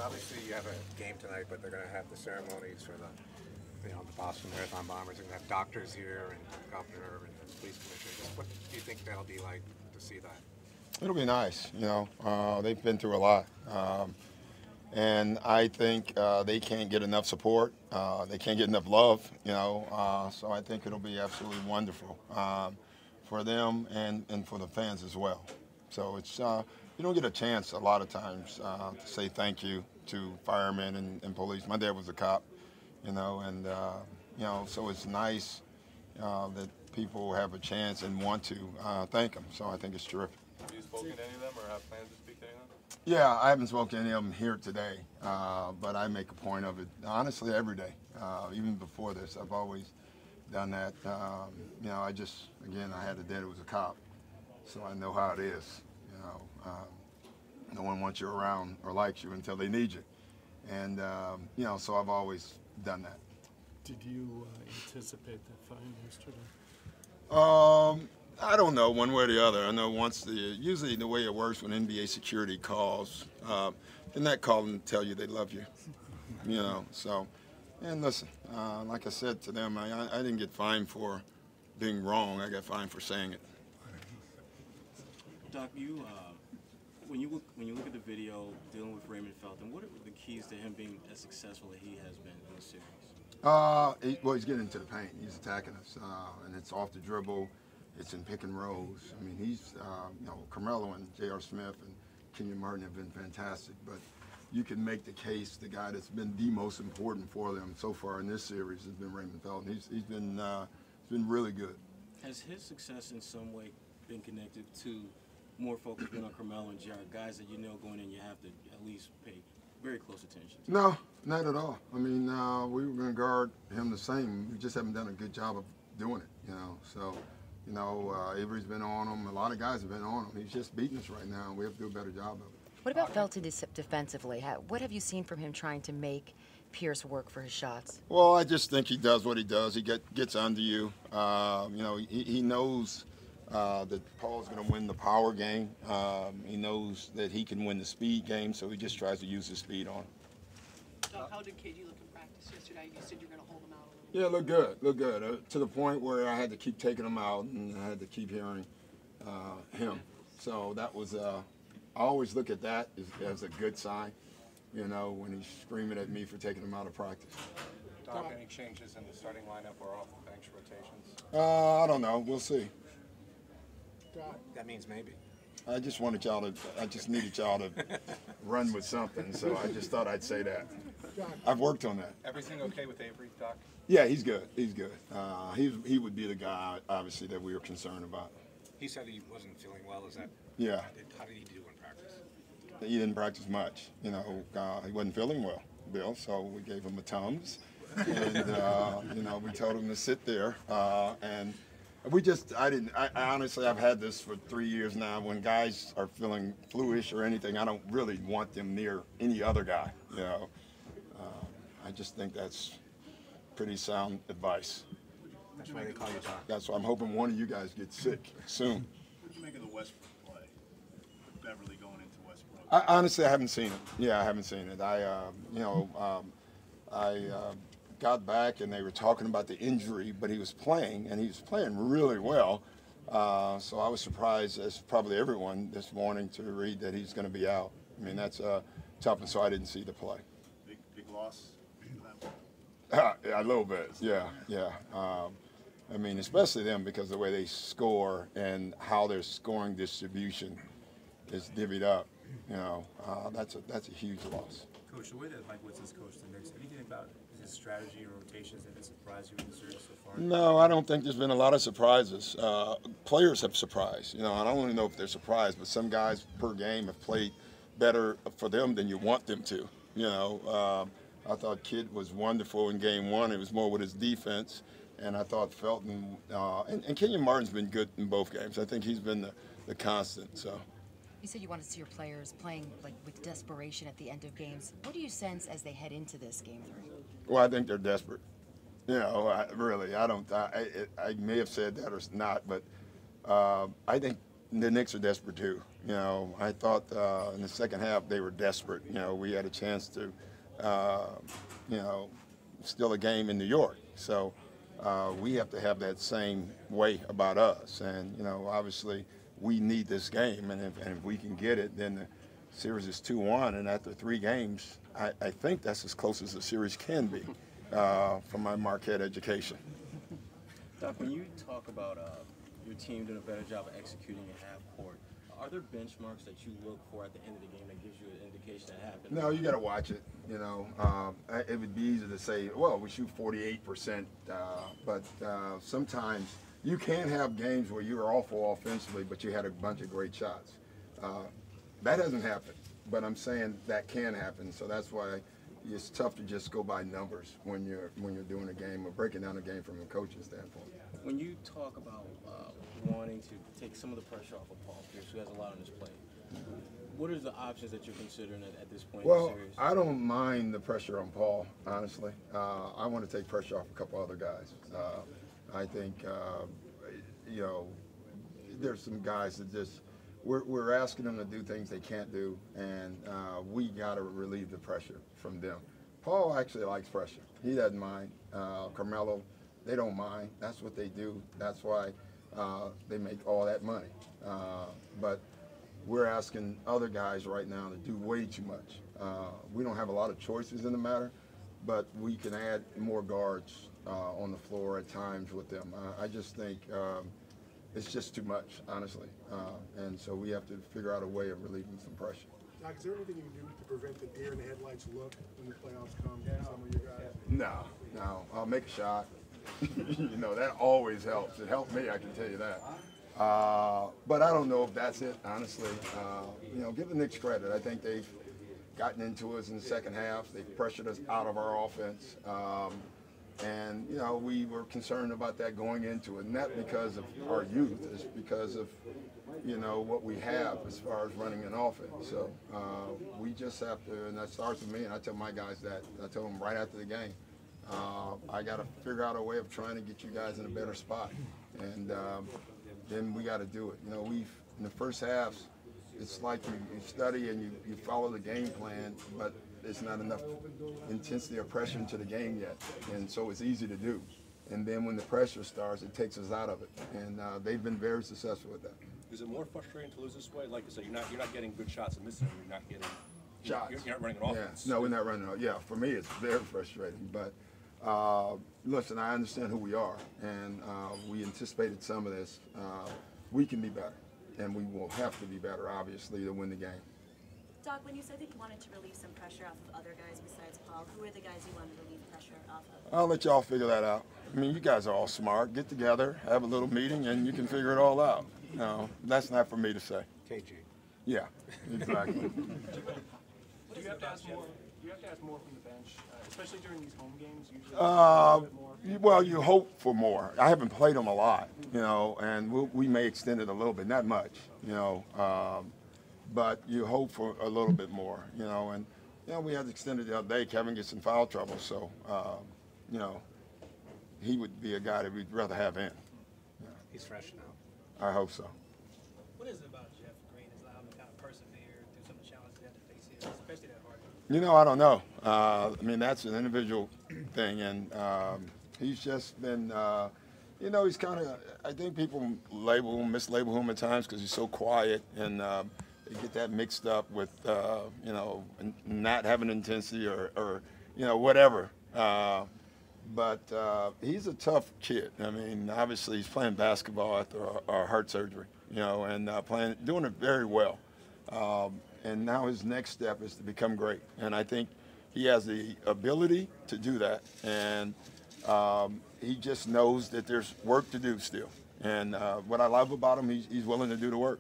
obviously you have a game tonight, but they're going to have the ceremonies for the Boston Marathon Bombers. They're going to have doctors here and the governor and the police commissioner. Just what do you think that'll be like to see that? It'll be nice. They've been through a lot. And I think they can't get enough support. They can't get enough love, so I think it'll be absolutely wonderful for them and for the fans as well. So it's you don't get a chance a lot of times to say thank you to firemen and police. My dad was a cop, and so it's nice that people have a chance and want to thank them. So I think it's terrific. Have you spoken to any of them or have plans to speak to any of them? Yeah, I haven't spoken to any of them here today, but I make a point of it, honestly, every day. Even before this, I've always done that. I had a dad who was a cop, so I know how it is. No one wants you around or likes you until they need you. And, so I've always done that. Did you anticipate that fine yesterday? I don't know, one way or the other. I know usually the way it works when NBA security calls, then that call and tell you they love you, so. And listen, like I said to them, I didn't get fined for being wrong. I got fined for saying it. Doc, when you look at the video dealing with Raymond Felton, what are the keys to him being as successful as he has been in the series? He's getting into the paint. He's attacking us, and it's off the dribble. It's in pick and rolls. I mean, he's, Carmelo and J.R. Smith and Kenyon Martin have been fantastic, but you can make the case the guy that's been the most important for them so far in this series has been Raymond Felton. He's been really good. Has his success in some way been connected to more focus being on Carmelo and J.R., guys that going in you have to at least pay very close attention to? No, not at all. I mean, we were going to guard him the same. We just haven't done a good job of doing it, So, Avery's been on him. A lot of guys have been on him. He's just beating us right now, and we have to do a better job of it. What about Felton defensively? What have you seen from him trying to make Pierce work for his shots? Well, I just think he does what he does. He gets under you. He knows that Paul's going to win the power game. He knows that he can win the speed game, so he just tries to use his speed on him. Doc, how did KG look in practice yesterday? You said you were going to hold him out a little bit. Yeah, look good. To the point where I had to keep taking him out, and I had to keep hearing him. So that was, I always look at that as a good sign, when he's screaming at me for taking him out of practice. Doc, any changes in the starting lineup or off the bench rotations? I don't know. We'll see. That means maybe. I just needed y'all to run with something, so I just thought I'd say that. I've worked on that. Everything okay with Avery, Doc? Yeah, he's good. He's good. He would be the guy, obviously, that we were concerned about. He said he wasn't feeling well. Is that? Yeah. How did he do in practice? He didn't practice much. He wasn't feeling well, Bill. So we gave him a Tums, and we told him to sit there. And I honestly, I've had this for 3 years now. When guys are feeling flu-ish or anything, I don't really want them near any other guy. I just think that's pretty sound advice. That's why they call you Doc. That's why I'm hoping one of you guys gets sick soon. What did you make of the Westbrook play? Beverly going into Westbrook? Honestly, I haven't seen it. Yeah, I haven't seen it. I got back and they were talking about the injury, but he was playing, and he was playing really well. So I was surprised, as probably everyone this morning, to read that he's going to be out. I mean, that's tough, and so I didn't see the play. Big loss? A little bit, yeah. I mean, especially them, because the way they score and how their scoring distribution is divvied up, that's a huge loss. Coach, the way that Mike Woods has coached the Knicks, anything about his strategy or rotations that has surprised you in the series so far? No, I don't think there's been a lot of surprises. Players have surprised. I don't really know if they're surprised, but some guys per game have played better for them than you want them to. I thought Kidd was wonderful in game one. It was more with his defense. And I thought Felton and Kenyon Martin's been good in both games. I think he's been the constant. So. You said you wanted to see your players playing with desperation at the end of games. What do you sense as they head into this game 3? Well, I think they're desperate. I may have said that or not, but I think the Knicks are desperate too. You know, I thought in the second half they were desperate. You know, we had a chance to, you know, steal a game in New York. So we have to have that same way about us. And, you know, obviously we need this game. And if we can get it, then the series is 2-1. And after 3 games, I think that's as close as the series can be from my Marquette education. Doc, when you talk about your team doing a better job of executing at half court, are there benchmarks that you look for at the end of the game that gives you an indication that happened? No, you got to watch it. You know, it would be easy to say, well, we shoot 48%, but sometimes you can have games where you're awful offensively, but you had a bunch of great shots. That hasn't happened, but I'm saying that can happen. So that's why it's tough to just go by numbers when you're doing a game or breaking down a game from a coach's standpoint. When you talk about wanting to take some of the pressure off of Paul Pierce, who has a lot on his plate, what are the options that you're considering at this point in the series? I don't mind the pressure on Paul, honestly. I want to take pressure off a couple other guys. I think, you know, there's some guys that just, we're asking them to do things they can't do, and we got to relieve the pressure from them. Paul actually likes pressure. He doesn't mind. Carmelo, they don't mind. That's what they do. That's why they make all that money. But we're asking other guys right now to do way too much. We don't have a lot of choices in the matter, but we can add more guards on the floor at times with them. I just think it's just too much, honestly. And so we have to figure out a way of relieving some pressure. Doc, is there anything you can do to prevent the deer in the headlights look when the playoffs come from some of you guys? No. I'll make a shot. You know, that always helps. It helped me, I can tell you that. But I don't know if that's it, honestly. You know, give the Knicks credit. I think they've gotten into us in the second half. They pressured us out of our offense. And, you know, we were concerned about that going into it. Not because of our youth, it's because of, you know, what we have as far as running an offense. So we just have to, and that starts with me, and I tell my guys that. I tell them right after the game, I got to figure out a way of trying to get you guys in a better spot. And then we got to do it. You know, in the first halves, it's like you study and you follow the game plan, but there's not enough intensity or pressure into the game yet. And so it's easy to do. And then when the pressure starts, it takes us out of it. And they've been very successful with that. Is it more frustrating to lose this way? Like I said, you're not getting good shots in this end. You're not getting shots. You're not running an offense. Yeah. No, we're not running. Yeah, for me, it's very frustrating. But listen, I understand who we are, and we anticipated some of this. We can be better, and we will have to be better, obviously, to win the game. Doc, when you said that you wanted to relieve some pressure off of other guys besides Paul, who are the guys you wanted to relieve pressure off of? I'll let y'all figure that out. I mean, you guys are all smart. Get together, have a little meeting, and you can figure it all out. No, that's not for me to say. KG. Yeah, exactly. Do you have to ask more? Do you have to ask more from the bench, especially during these home games? Usually a bit more? Well, you hope for more. I haven't played them a lot, you know, and we may extend it a little bit, not much, you know, but you hope for a little bit more, you know, and you know, we had to extend it the other day. Kevin gets in foul trouble, so you know, he would be a guy that we'd rather have in. Yeah. He's fresh now. I hope so. What is it about Jeff Green that's allowed him to kind of persevere through some of the challenges that they face here, especially that hard? You know, I don't know. I mean, that's an individual thing, and he's just been, you know, he's kind of, I think people mislabel him at times because he's so quiet, and they get that mixed up with, you know, not having intensity or you know, whatever. But he's a tough kid. I mean, obviously he's playing basketball after our heart surgery, you know, and doing it very well. And now his next step is to become great. And I think he has the ability to do that. And he just knows that there's work to do still. And what I love about him, he's willing to do the work.